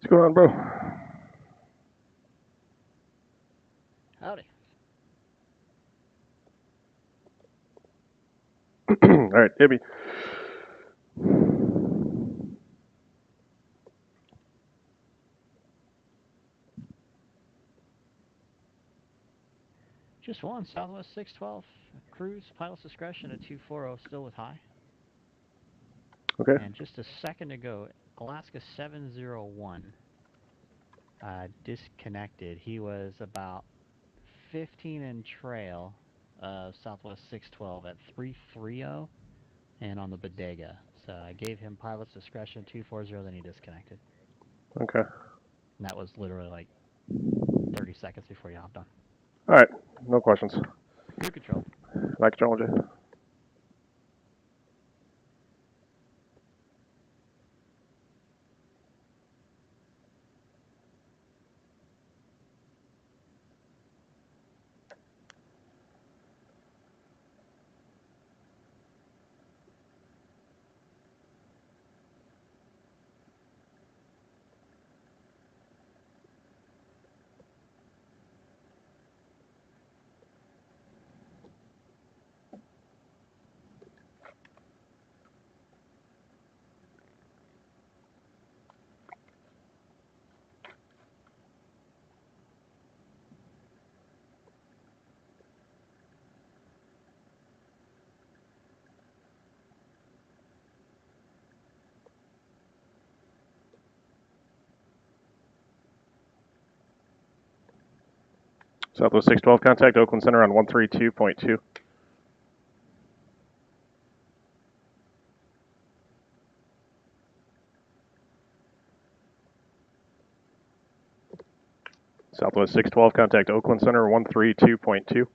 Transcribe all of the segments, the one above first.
What's going on, bro? Howdy. All right, Ibby. Just one, Southwest 612. Cruise, pilot's discretion at 240, still with high. Okay. And just a second ago, Alaska 701 disconnected. He was about 15 in trail of Southwest 612 at 330 and on the Bodega. So I gave him pilot's discretion 240, then he disconnected. Okay. And that was literally like 30 seconds before you hopped on. All right. No questions. Crew control. Like Georgia. Southwest 612, contact Oakland Center on 132.2. Southwest 612, contact Oakland Center 132.2. You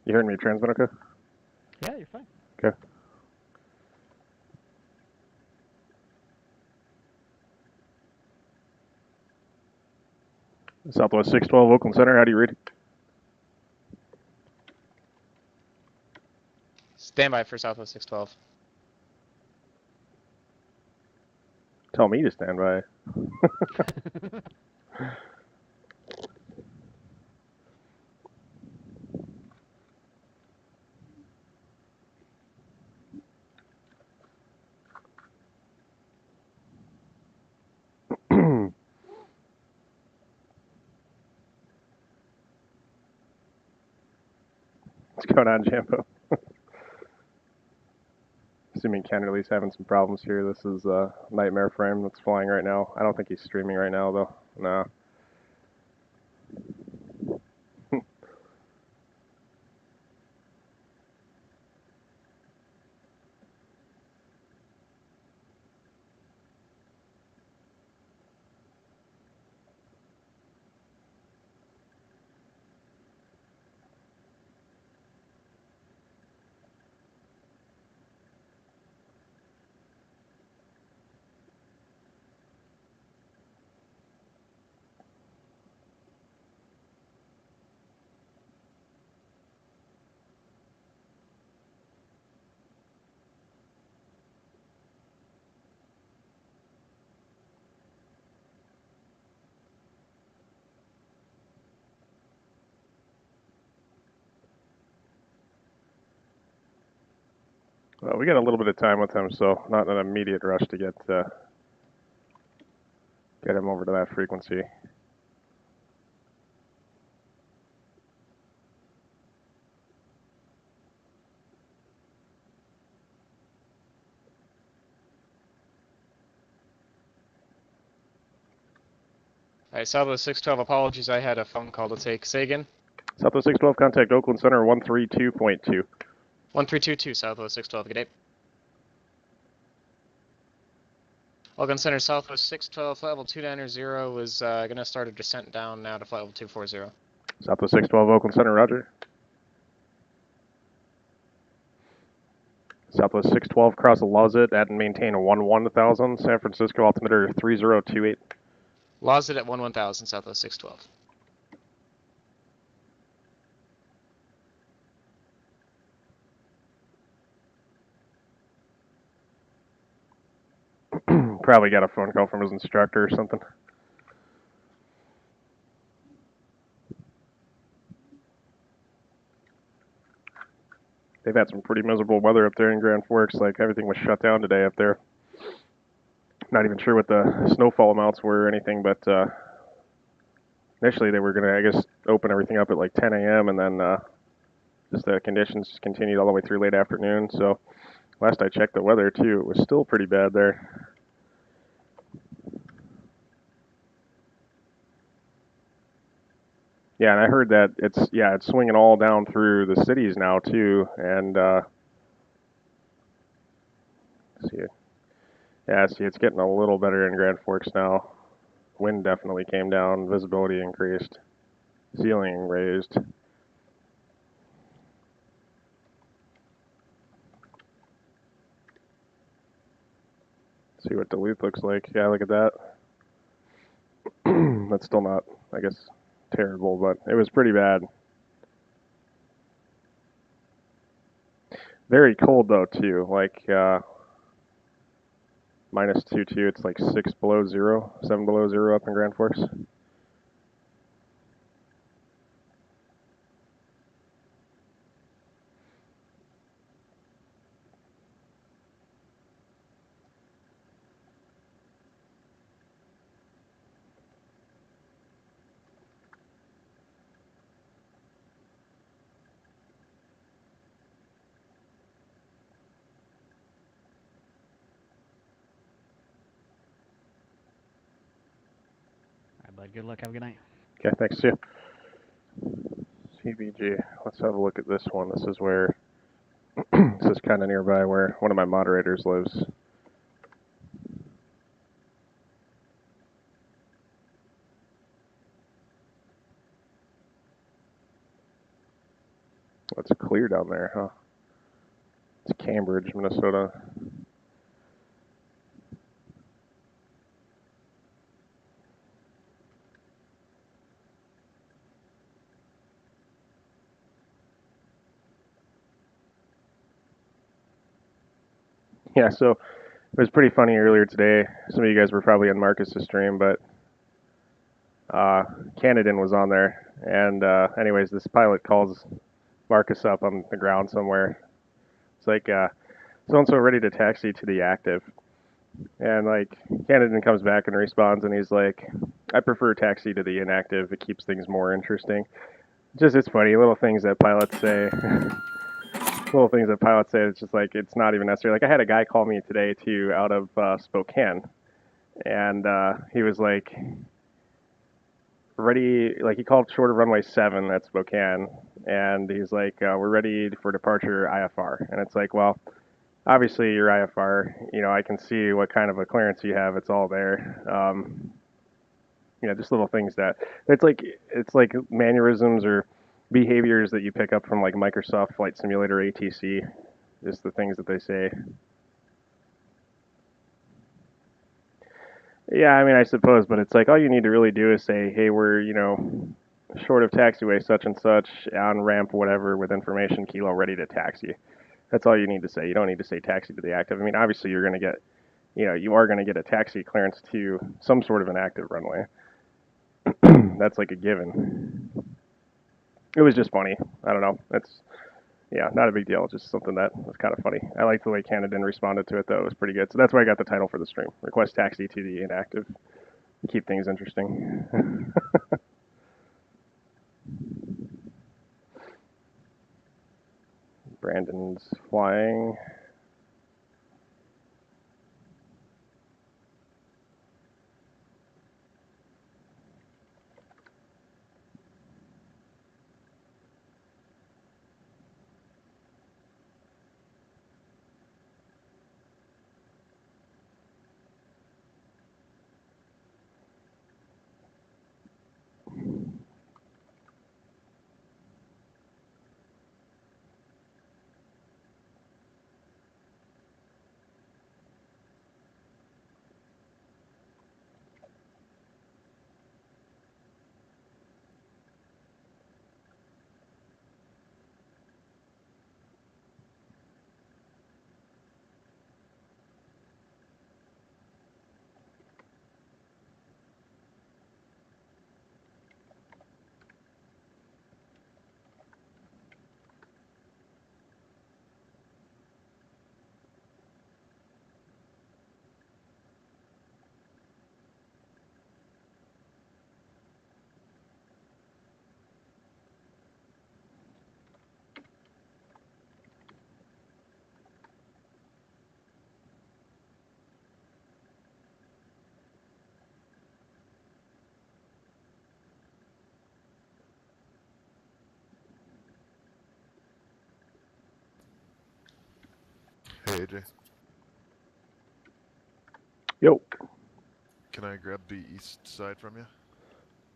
hearing me transmit okay? Yeah, you're fine. Okay. Southwest 612, Oakland Center, how do you read? Standby for Southwest 612. Tell me to stand by. What's going on, Jambo? Assuming Kennerly's having some problems here. This is a Nightmare frame that's flying right now. I don't think he's streaming right now, though. No. We got a little bit of time with him, so not an immediate rush to get him over to that frequency. Alright, Southwest 612, apologies, I had a phone call to take. Say again? Southwest 612, contact Oakland Center 132.2. 1322, Southwest 612, good day. Oakland Center, Southwest 612, flight level 290 is going to start a descent down now to flight level 240. Southwest 612, Oakland Center, roger. Southwest 612, cross the Luzit at and maintain 11,000. San Francisco altimeter 3028. Lost it at 11,000, Southwest 612. probably got a phone call from his instructor or something. They've had some pretty miserable weather up there in Grand Forks. Like, everything was shut down today up there. Not even sure what the snowfall amounts were or anything, but initially they were going to, I guess, open everything up at like 10 a.m. and then just the conditions just continued all the way through late afternoon. So last I checked the weather too, it was still pretty bad there. Yeah, and I heard that it's swinging all down through the cities now too, and see it. Yeah, see, it's getting a little better in Grand Forks now. Wind definitely came down, visibility increased, ceiling raised. See what Duluth looks like. Yeah, look at that. That's still not, I guess, terrible, but it was pretty bad. Very cold though too, like -2.2. It's like 6 below zero, 7 below zero up in Grand Forks. All right, bud. Good luck. Have a good night. Okay, thanks, Sue. CBG. Let's have a look at this one. This is where, this is kind of nearby where one of my moderators lives. It's clear down there, huh? It's Cambridge, Minnesota. Yeah, so it was pretty funny earlier today. Some of you guys were probably on Marcus's stream, but Canadin was on there. And anyways, this pilot calls Marcus up on the ground somewhere. It's like, so-and-so ready to taxi to the active. And like, Canadin comes back and responds, and he's like, I prefer taxi to the inactive. It keeps things more interesting. Just, it's funny, little things that pilots say. Little things that pilots say, it's just like, it's not even necessary. Like, I had a guy call me today, too, out of Spokane. And he was like, ready, like he called short of runway 7 at Spokane, and he's like, we're ready for departure IFR. And it's like, well, obviously your IFR, I can see what kind of a clearance you have. It's all there. Just little things that it's like mannerisms or behaviors that you pick up from like Microsoft Flight Simulator ATC. Just the things that they say. Yeah, I mean, I suppose, but it's like all you need to really do is say, hey, we're, short of taxiway such and such, on ramp whatever with information kilo ready to taxi. That's all you need to say. You don't need to say taxi to the active. I mean, obviously you're going to get, you are going to get a taxi clearance to some sort of an active runway. That's like a given. It was just funny. I don't know. Yeah, not a big deal. Just something that was kind of funny. I liked the way Canadin responded to it, though. It was pretty good. So that's why I got the title for the stream. Request taxi to the inactive. Keep things interesting. Brandon's flying. AJ. Yo. Can I grab the east side from you?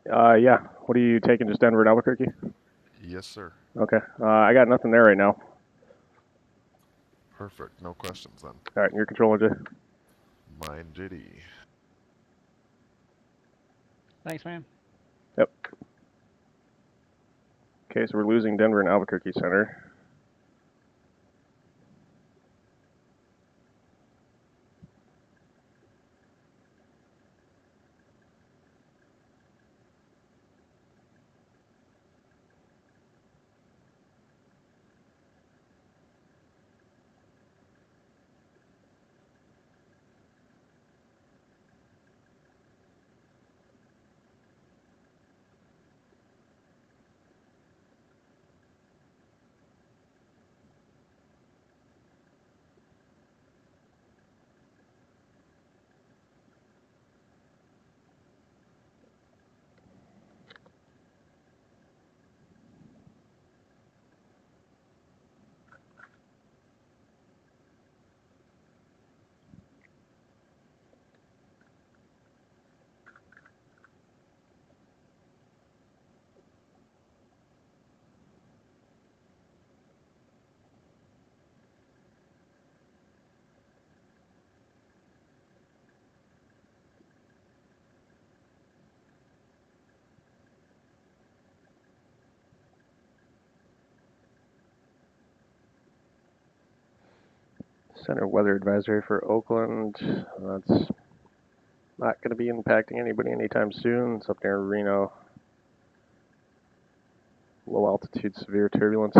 Yeah. What are you taking? Just Denver and Albuquerque? Yes, sir. Okay. I got nothing there right now. Perfect. No questions then. All right, your controller, Jay. Mine, JD. Thanks, man. Yep. Okay, so we're losing Denver and Albuquerque Center. Center weather advisory for Oakland. That's not going to be impacting anybody anytime soon. It's up near Reno. Low altitude, severe turbulence.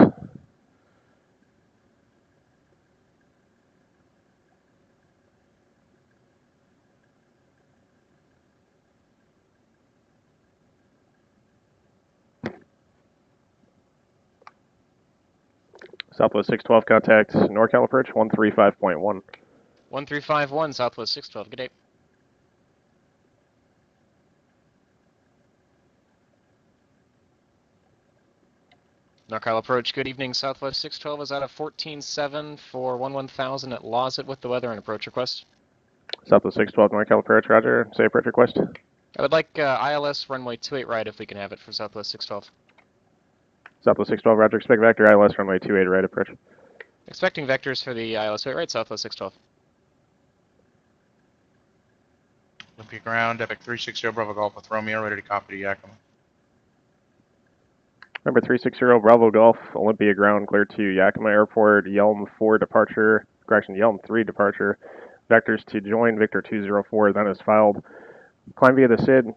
Southwest 612 contact NorCal approach 135.1. 1351, Southwest 612. Good day. NorCal approach, good evening. Southwest 612 is out of 14.7 for 11,000 at Lawsett with the weather and approach request. Southwest 612 NorCal approach, roger. Say approach request. I would like ILS runway 28 right if we can have it for Southwest 612. Southwest 612, roger. Expect vector ILS runway 28 right approach. Expecting vectors for the ILS 28 right, Southwest 612. Olympia ground, Epic 360 Bravo Golf with Romeo, ready to copy to Yakima. Number 360 Bravo Golf, Olympia ground, clear to Yakima Airport, Yelm 4 departure, correction, Yelm 3 departure. Vectors to join, Victor 204, then is filed. Climb via the SID,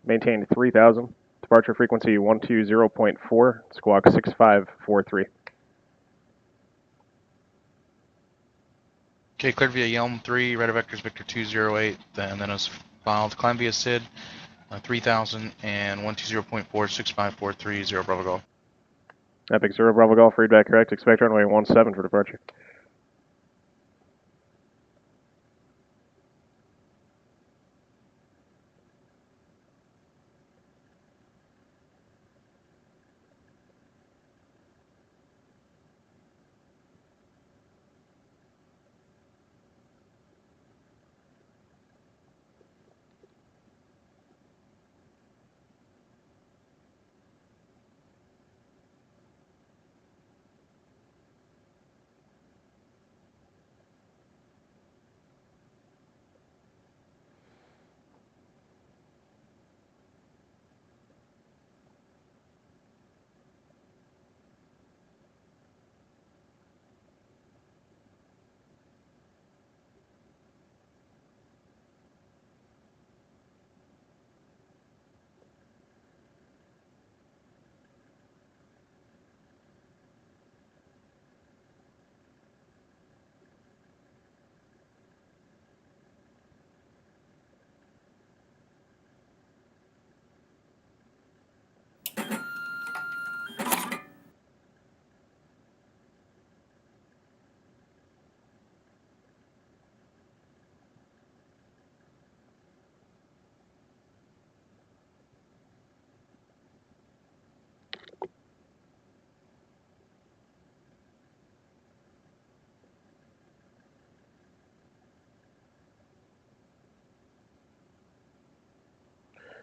maintained 3000. Departure frequency 120.4, squawk 6543. Okay, cleared via Yelm 3, Red Vectors Victor 208, then is filed. Climb via SID, 3000 and 120.46543, Bravo Golf. Epic 0 Bravo Golf, readback correct. Expect runway 17 for departure.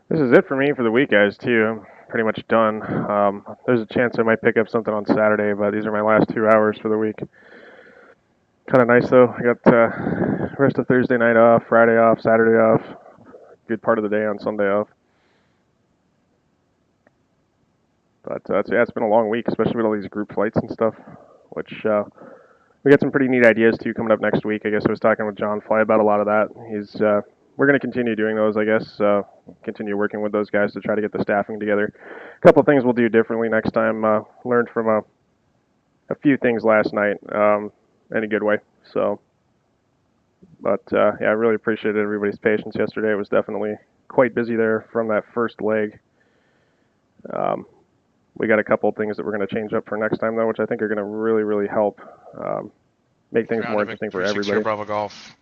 This is it for me for the week, guys, too. I'm pretty much done. There's a chance I might pick up something on Saturday, but these are my last 2 hours for the week. Kind of nice, though. I got rest of Thursday night off, Friday off, Saturday off. Good part of the day on Sunday off. But yeah, it's been a long week, especially with all these group flights and stuff, which we got some pretty neat ideas, too, coming up next week. I guess I was talking with John Fly about a lot of that. We're going to continue doing those, I guess. Continue working with those guys to try to get the staffing together. A couple things we'll do differently next time. Learned from a few things last night in a good way. So, but yeah, I really appreciated everybody's patience yesterday. It was definitely quite busy there from that first leg. We got a couple things that we're going to change up for next time, though, which I think are going to really, really help make things more interesting for everybody. Bravo Golf,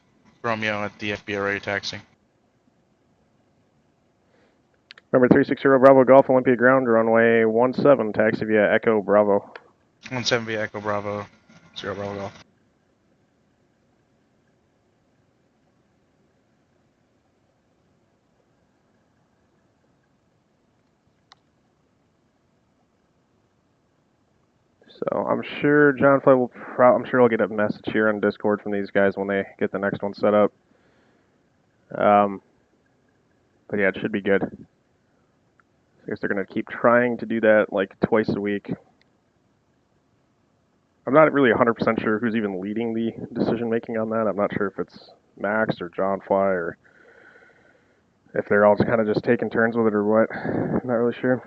Romeo at the FBO ready taxi. Number 360 Bravo Golf, Olympia Ground, runway 17, taxi via Echo Bravo. 17 via Echo Bravo, 0 Bravo Golf. So I'm sure John Fly will. I'm sure he'll get a message here on Discord from these guys when they get the next one set up. But yeah, it should be good. I guess they're gonna keep trying to do that like twice a week. I'm not really 100% sure who's even leading the decision making on that. I'm not sure if it's Max or John Fly or if they're all kind of just taking turns with it or what. I'm not really sure.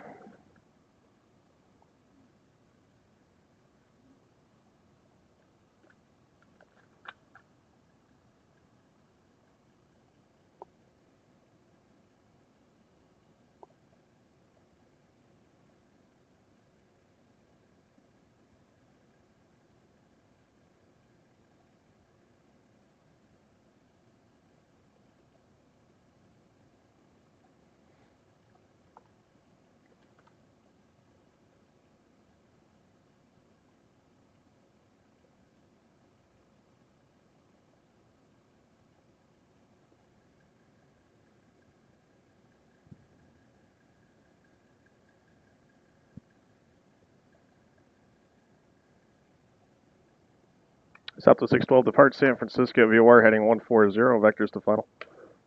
Southwest 612 departs San Francisco VOR heading 140, vectors to final.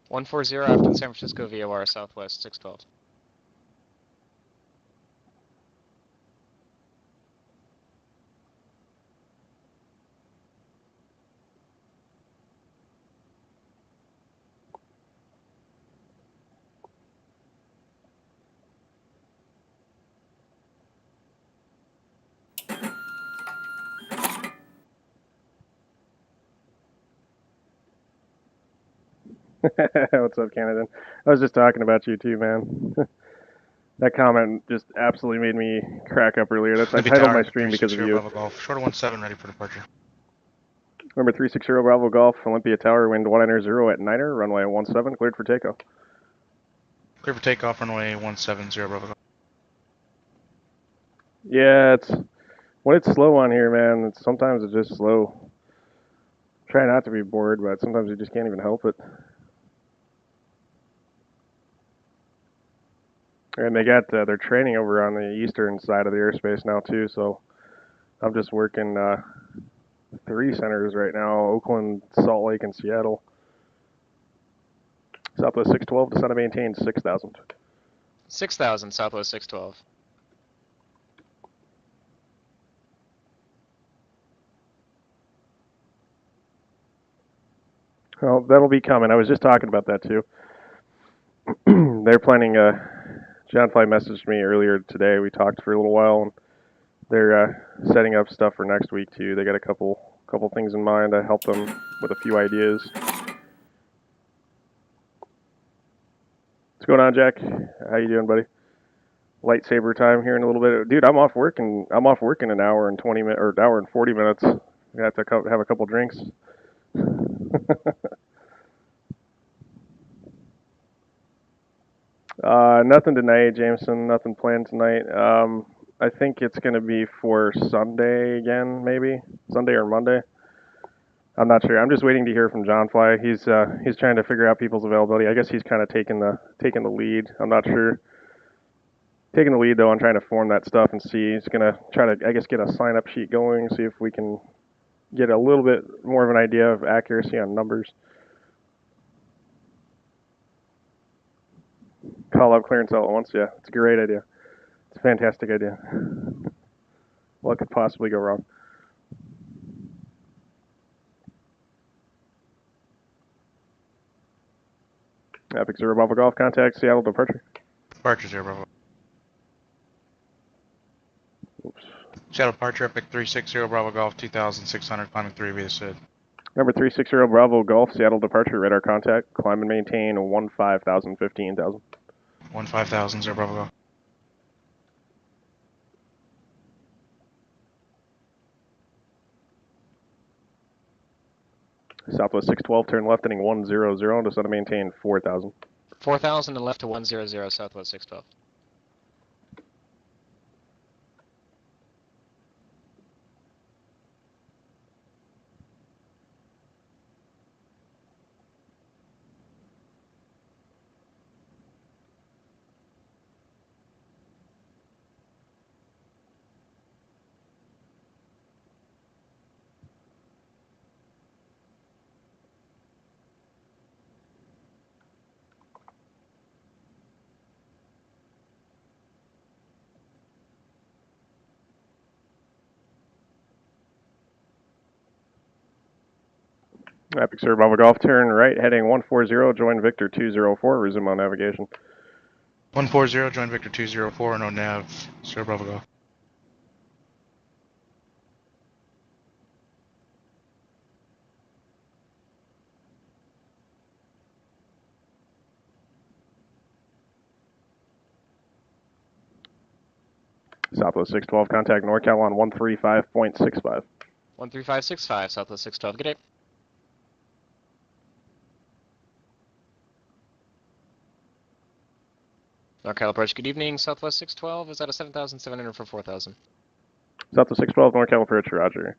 140 Afton San Francisco VOR Southwest 612. What's up, Canada? I was just talking about you too, man. That comment just absolutely made me crack up earlier. That's I titled my stream because of you. Bravo Golf, shorter 17 ready for departure. Number 360 Bravo Golf, Olympia Tower, wind 190 at Niner, runway 17, cleared for takeoff. Clear for takeoff, runway 17, Bravo Golf. Yeah, when it's slow on here, man, sometimes it's just slow. Try not to be bored, but sometimes you just can't even help it. And they got their training over on the eastern side of the airspace now too, so I'm just working 3 centers right now: Oakland, Salt Lake, and Seattle. Southwest 612, descend and maintain 6,000. 6,000 Southwest 612. Well, that'll be coming. I was just talking about that too. They're planning. John Fly messaged me earlier today. We talked for a little while, and they're setting up stuff for next week too. They got a couple things in mind to help them with a few ideas. What's going on, Jack? How you doing, buddy? Lightsaber time here in a little bit, dude. I'm off work in an hour and 20 minutes or an hour and 40 minutes. I have to have a couple drinks. Nothing tonight, Jameson. Nothing planned tonight. I think it's going to be for Sunday again, maybe Sunday or Monday. I'm not sure. I'm just waiting to hear from John Fly. He's trying to figure out people's availability. I guess he's kind of taking the lead. I'm not sure. Taking the lead though on trying to form that stuff and see. He's gonna try to, I guess, get a sign up sheet going. See if we can get a little bit more of an idea of accuracy on numbers. Call up clearance all at once. Yeah, it's a great idea. It's a fantastic idea. What could possibly go wrong? Epic Zero Bravo Golf, contact Seattle departure. Departure 0 Bravo. Oops. Seattle departure, Epic 360 Bravo Golf, 2600, climbing 3 via SID. Number 360 Bravo Golf, Seattle departure, radar contact, climb and maintain 15,000, 15,000. 15,000, 0 Bravo Golf. Southwest 612, turn left heading 100, descend and maintain 4,000. 4,000 and left to 100 Southwest 612. Epic Zero Bravo Golf, turn right heading 140, join Victor 204, resume on navigation. 140, join Victor 204, no nav, 0 Bravo Golf. Southwest 612, contact NorCal on 135.65. 13565 Southwest 612. Good day. NorCal approach, good evening. Southwest 612 is at a 7,700 for 4,000. Southwest 612, NorCal approach, roger.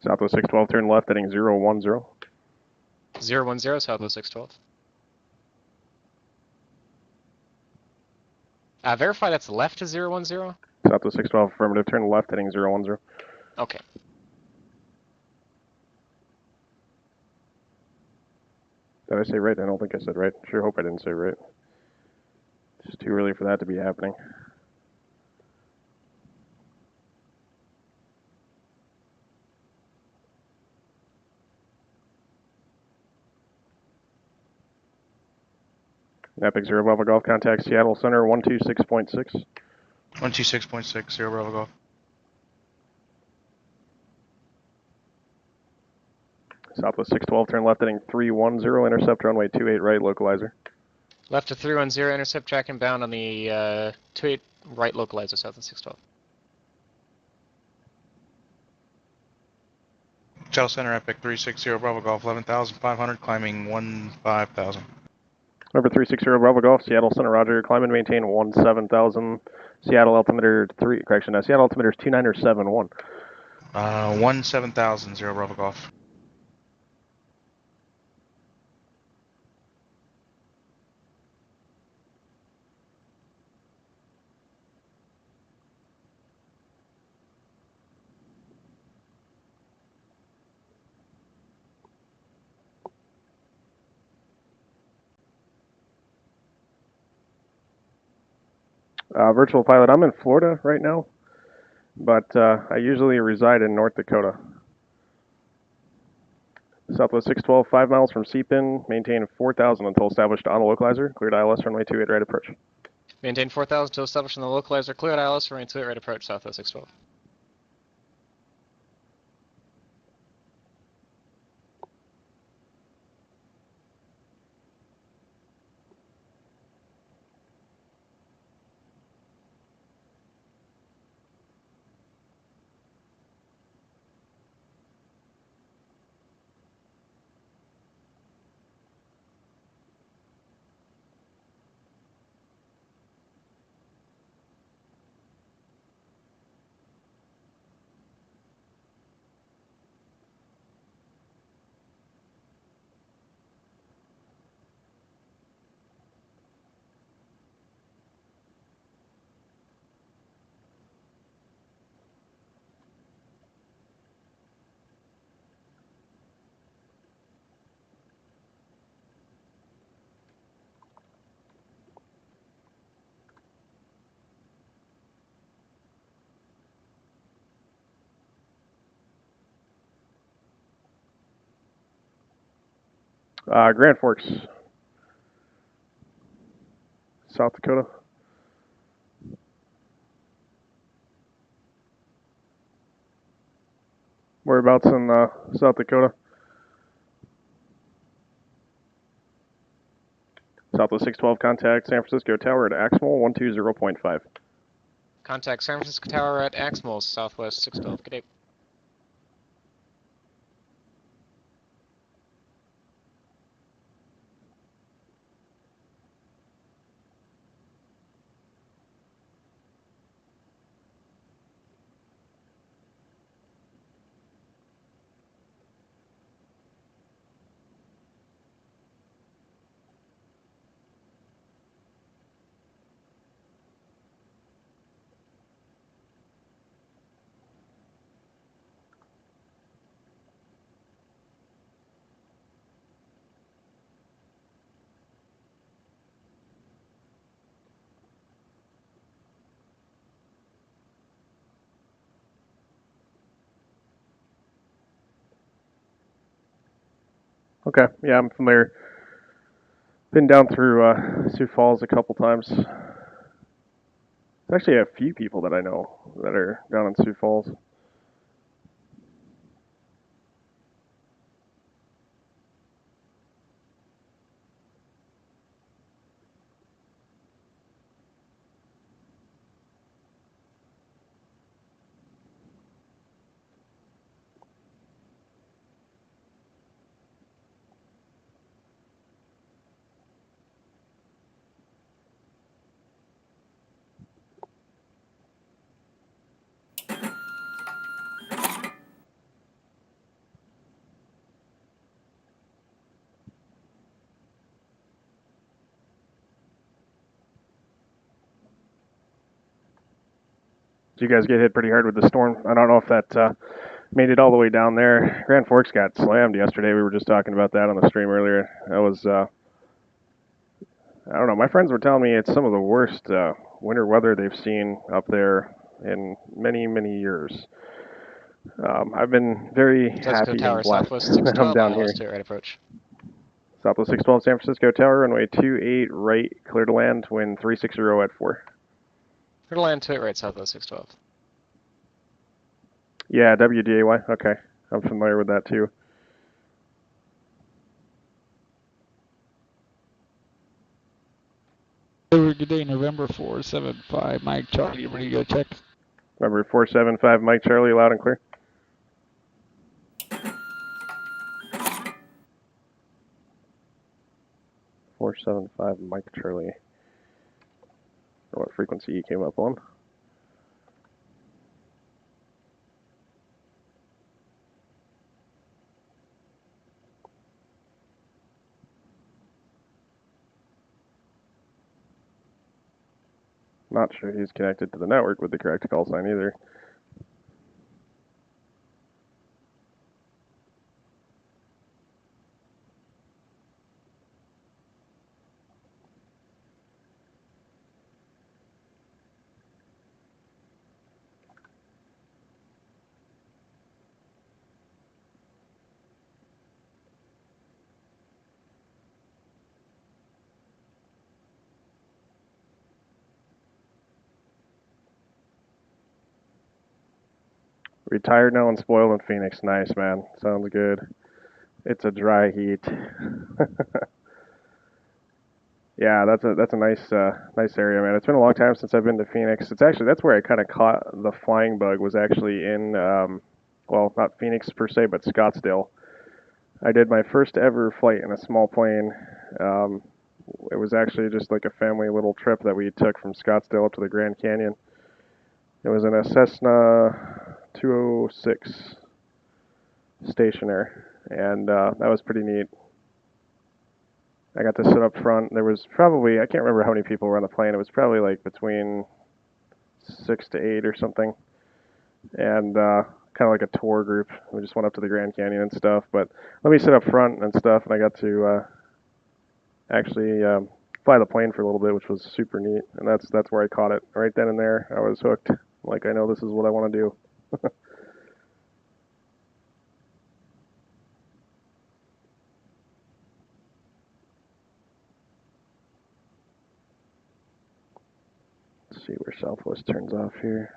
Southwest 612, turn left heading 010. 010 Southwest 612. Verify that's left to 010? Southwest 612, affirmative, turn left heading 010. Okay. Did I say right? I don't think I said right. Sure hope I didn't say right. It's just too early for that to be happening. Epic Zero Bravo Golf, contact Seattle Center 126.6. 126.6, 0 Bravo Golf. Southwest 612, turn left heading 310, intercept runway 28 right, localizer. Left to 310, intercept track inbound on the 28 right localizer Southwest 612. Seattle Center, Epic 360 Bravo Golf, 11,500, climbing 15,000. Number 360 Bravo Golf, Seattle Center, roger, climb and maintain 17,000. Seattle altimeter 3, correction, Seattle altimeter is 2971. 17,000, 0 Bravo Golf. Virtual pilot, I'm in Florida right now, but I usually reside in North Dakota. Southwest 612, 5 miles from Seapin, maintain 4,000 until established on the localizer. Cleared ILS, runway 28 right approach. Maintain 4,000 to establish on the localizer. Cleared ILS, runway 28 right approach Southwest 612. Grand Forks, South Dakota. Whereabouts in South Dakota? Southwest 612, contact San Francisco Tower at Aximal 120.5. Contact San Francisco Tower at Aximal, Southwest 612. Good day. Okay, yeah, I'm familiar. Been down through Sioux Falls a couple times. There's actually a few people that I know that are down in Sioux Falls. Did you guys get hit pretty hard with the storm? I don't know if that made it all the way down there. Grand Forks got slammed yesterday. We were just talking about that on the stream earlier. That was, I don't know. My friends were telling me it's some of the worst winter weather they've seen up there in many, many years. I've been very Francisco happy Tower, and blessed Southwest that I'm 612, down here. ILS to it, right approach. Southwest 612, San Francisco Tower, runway 28 right, clear to land, wind 360 at 4. Clear to land to it, right, Southwest 612. Yeah, WDAY. Okay, I'm familiar with that too. Good day, November 475, Mike Charlie, you ready to go check? Number 475, Mike Charlie, loud and clear. .475, Mike Charlie. What frequency you came up on? Not sure he's connected to the network with the correct call sign either. Retired now and spoiled in Phoenix. Nice, man. Sounds good. It's a dry heat. Yeah, that's a nice nice area, man. It's been a long time since I've been to Phoenix. It's actually that's where I kind of caught the flying bug. Was actually in well, not Phoenix per se, but Scottsdale. I did my first ever flight in a small plane. Um, it was actually just like a family little trip that we took from Scottsdale to the Grand Canyon. It was in a Cessna 206 stationair, and that was pretty neat. I got to sit up front. There was probably, I can't remember how many people were on the plane. It was probably like between 6 to 8 or something. And kind of like a tour group. We just went up to the Grand Canyon and stuff. But let me sit up front and stuff, and I got to actually fly the plane for a little bit, which was super neat. And that's where I caught it. Right then and there, I was hooked. Like, I know this is what I want to do. See where Southwest turns off here.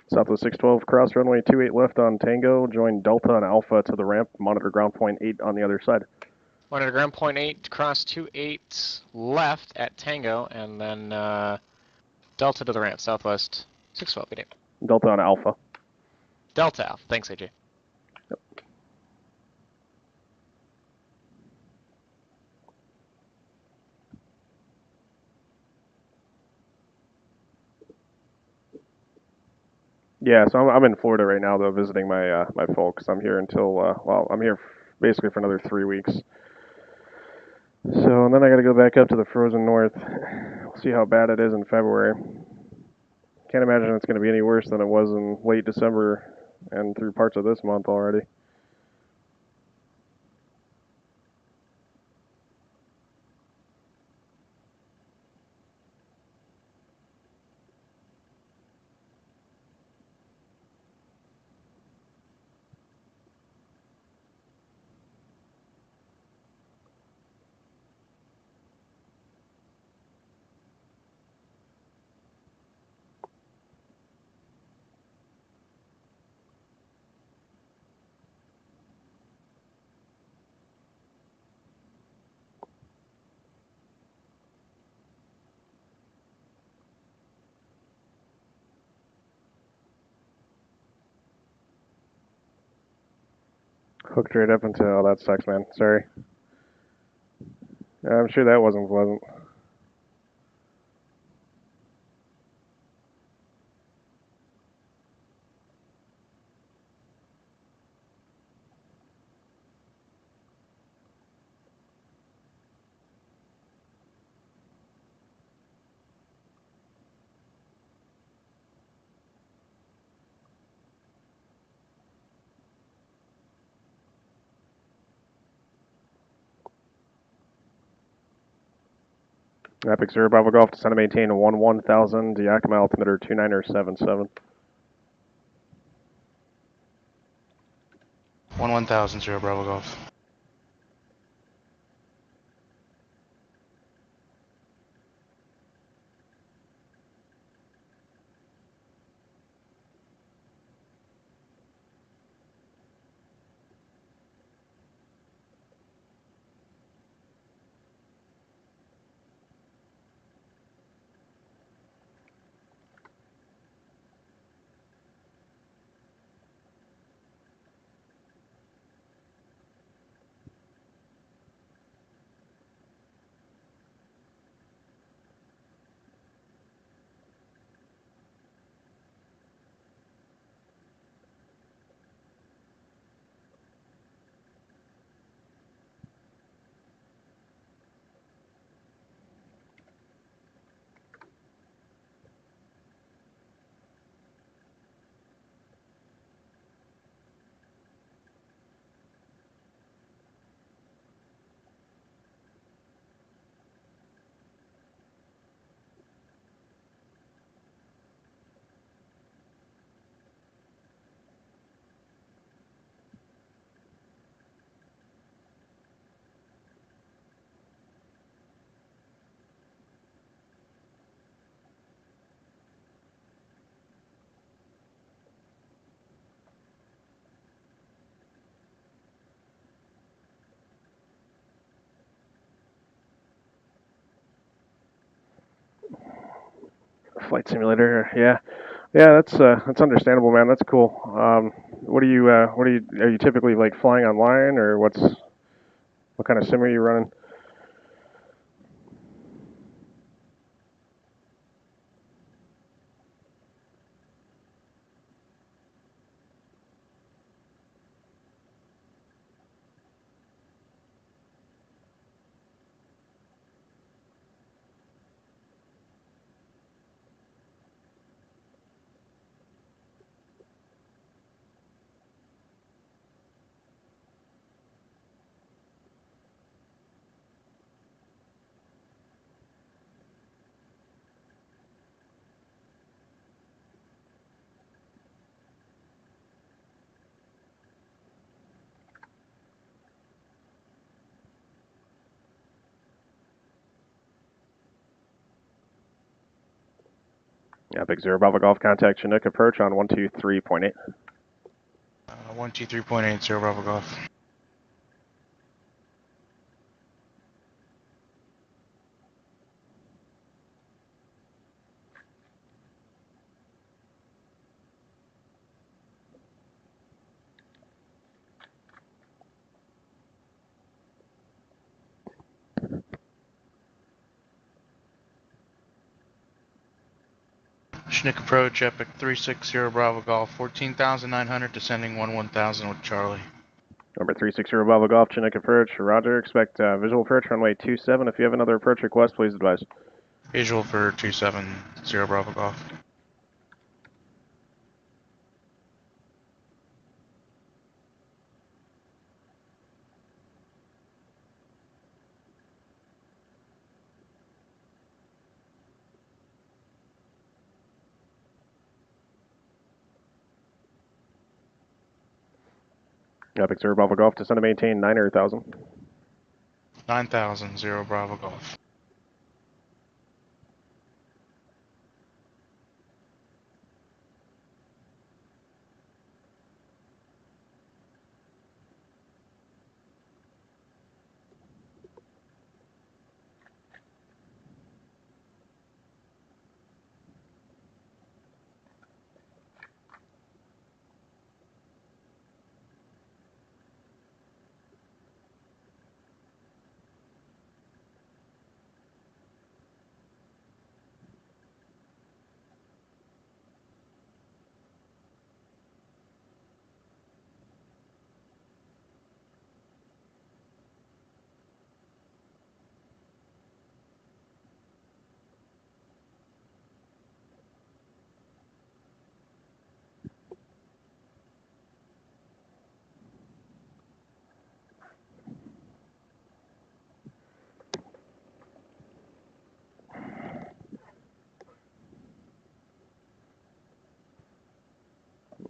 Southwest 612, cross runway 28 left on Tango, join Delta and Alpha to the ramp, monitor ground point 8 on the other side. Monitor ground point 8, cross 28 left at Tango, and then Delta to the ramp, Southwest 612, good day. Delta on Alpha. Delta Alpha, thanks AJ. Yeah, so I'm in Florida right now, though, visiting my my folks. I'm here until, well, I'm here basically for another 3 weeks. So, and then I got to go back up to the frozen north. We'll see how bad it is in February. Can't imagine it's going to be any worse than it was in late December and through parts of this month already. Hooked right up into, oh, that sucks, man. Sorry. I'm sure that wasn't pleasant. Epic Zero Bravo Golf, descend to maintain 1000, Yakima altimeter 2977. 1000, Zero Bravo Golf. Flight simulator, yeah. Yeah, that's understandable, man. That's cool. Are you typically like flying online, or what kind of sim are you running? Yeah, Big Zero Bravo Golf, contact Chinook approach on 123.8. 123.8, 0 Bravo Golf. Chinook approach, Epic 360 Bravo Golf, 14,900, descending 11,000 with Charlie. Number 360 Bravo Golf, Chinook approach. Roger, expect visual approach runway 27. If you have another approach request, please advise. Visual for 270 Bravo Golf. Epic Zero Bravo Golf, descend to maintain 9,000. 9,000, 0 Bravo Golf.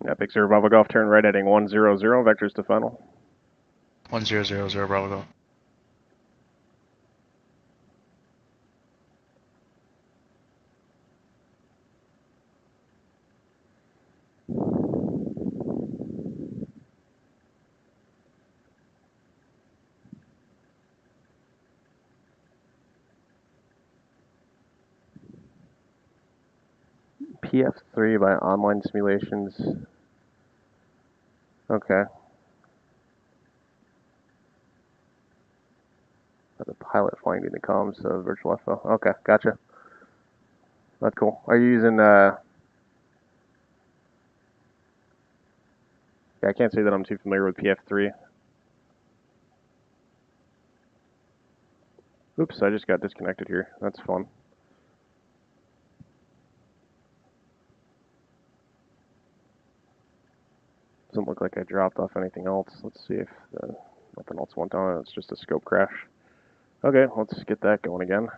Epic Zero Bravo Golf, turn right heading 100, vectors to final. 1000, 0 Bravo Golf. PF3 by online simulations. Okay. The pilot flying to the comms, virtual FO. Okay, gotcha. That's cool. Are you using, yeah, I can't say that I'm too familiar with PF3. Oops, I just got disconnected here. That's fun. Doesn't look like I dropped off anything else. Let's see if nothing else went on. It's just a scope crash. Okay, let's get that going again.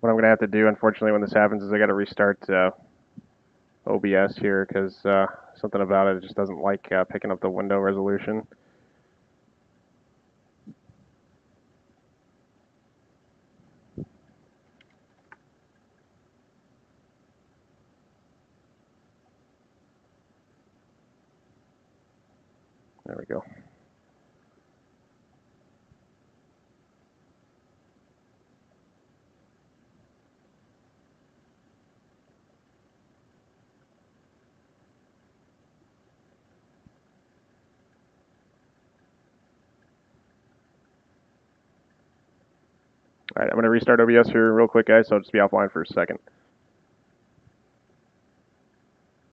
What I'm going to have to do, unfortunately, when this happens is I got to restart OBS here because something about it just doesn't like picking up the window resolution. There we go. All right, I'm going to restart OBS here real quick, guys, so I'll just be offline for a second.